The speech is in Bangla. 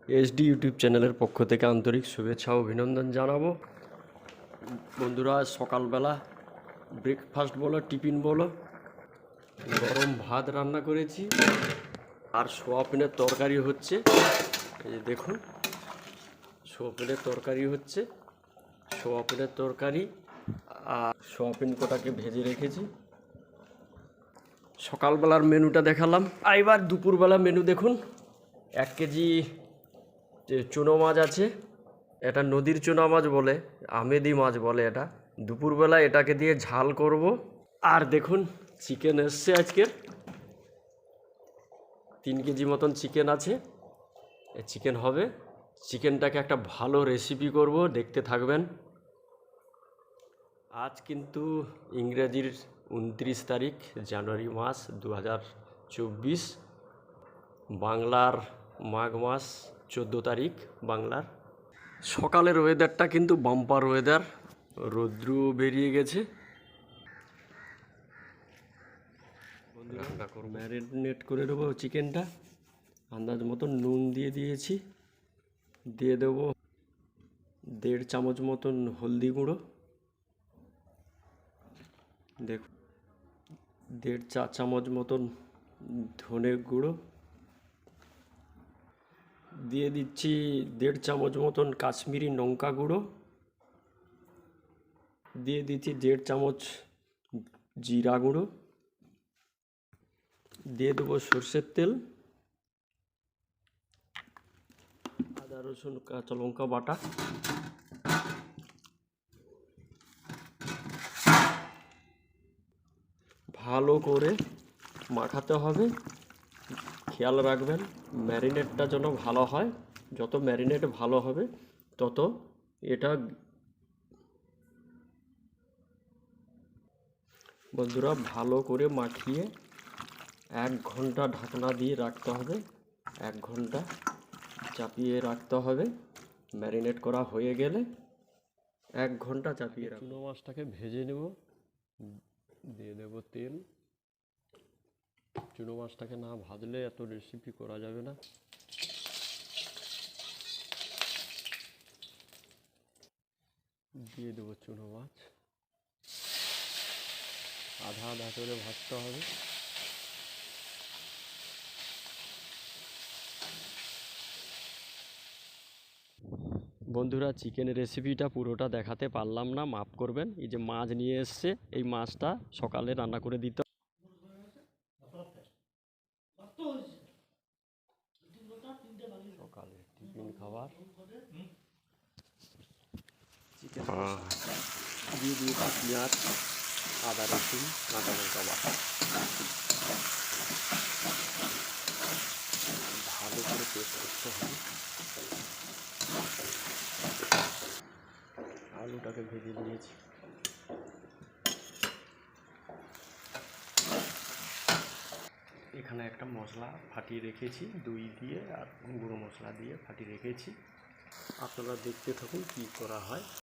এসডি ইউটিউব চ্যানেলের পক্ষ থেকে আন্তরিক শুভেচ্ছা ও অভিনন্দন জানাবো। বন্ধুরা, সকালবেলা ব্রেকফাস্ট বলো, টিফিন বলো, গরম ভাত রান্না করেছি আর সোয়াবিনের তরকারি হচ্ছে। এই যে দেখুন, সোয়াবিনের তরকারি হচ্ছে। সোয়াবিনের তরকারি আর সোয়াবিন কোটাকে ভেজে রেখেছি। সকালবেলার মেনুটা দেখালাম। এবার দুপুরবেলা মেনু দেখুন। 1 কেজি চুনো মাছ আছে। এটা নদীর চুনা মাছ বলে, আমেদি মাছ বলে এটা। দুপুরবেলা এটাকে দিয়ে ঝাল করব। আর দেখুন, চিকেন এসছে আজকের 3 কেজি মতন চিকেন আছে। চিকেন হবে। চিকেনটাকে একটা ভালো রেসিপি করব, দেখতে থাকবেন। আজ কিন্তু ইংরেজির 29 তারিখ জানুয়ারি মাস 2024, বাংলার মাঘ মাস 14 তারিখ বাংলার। সকালের ওয়েদারটা কিন্তু বাম্পার ওয়েদার, রৌদ্র বেরিয়ে গেছে। রান্না করব, ম্যারিনেট করে দেবো চিকেনটা। আন্দাজ মতন নুন দিয়ে দিয়েছি, দিয়ে দেবো 1.5 চামচ মতন হলদি গুঁড়ো, দেখুন 1.5 চা চামচ মতন ধনে গুঁড়ো, দিয়ে দিচ্ছি 1.5 চামচ মতন কাশ্মীরি লঙ্কা গুঁড়ো, দিয়ে দিচ্ছি 1.5 চামচ জিরা গুঁড়ো, দিয়ে দেবো সর্ষের তেল, আদা রসুন কাঁচা লঙ্কা বাটা, ভালো করে মাখাতে হবে। খেয়াল রাখবেন ম্যারিনেটটা যেন ভালো হয়। যত ম্যারিনেট ভালো হবে তত এটা। বন্ধুরা, ভালো করে মাখিয়ে 1 ঘন্টা ঢাকনা দিয়ে রাখতে হবে। 1 ঘন্টা চাপিয়ে রাখতে হবে। ম্যারিনেট করা হয়ে গেলে 1 ঘন্টা চাপিয়ে রাখবো। চুনো মাছটাকে ভেজে নেব, দিয়ে দেব তেল। চুনো মাছটাকে না ভাজলে এত রেসিপি করা যাবে না। দিয়ে দেবো চুনো মাছ, আধা আধা করে ভাজতে হবে। বন্ধুরা, চিকেনের রেসিপিটা পুরোটা দেখাতে পারলাম না, মাফ করবেন। এই যে মাছ নিয়ে এসছে, এই মাছটা সকালে রান্না করে দিতে। সকালে টিফিন খাবার চিকেন দিয়ে দিয়েছি পেঁয়াজ, আদা রসুন কাঁচা লঙ্কা বাটা। ভালো করে পেস্ট করতে হবে। আলুটাকে ভেজে নিয়েছি। এখানে একটা মশলা ফাটিয়ে রেখেছি, দই দিয়ে আর গুঁড়ো মশলা দিয়ে ফাটিয়ে রেখেছি। আপনারা দেখতে থাকুন কী করা হয়।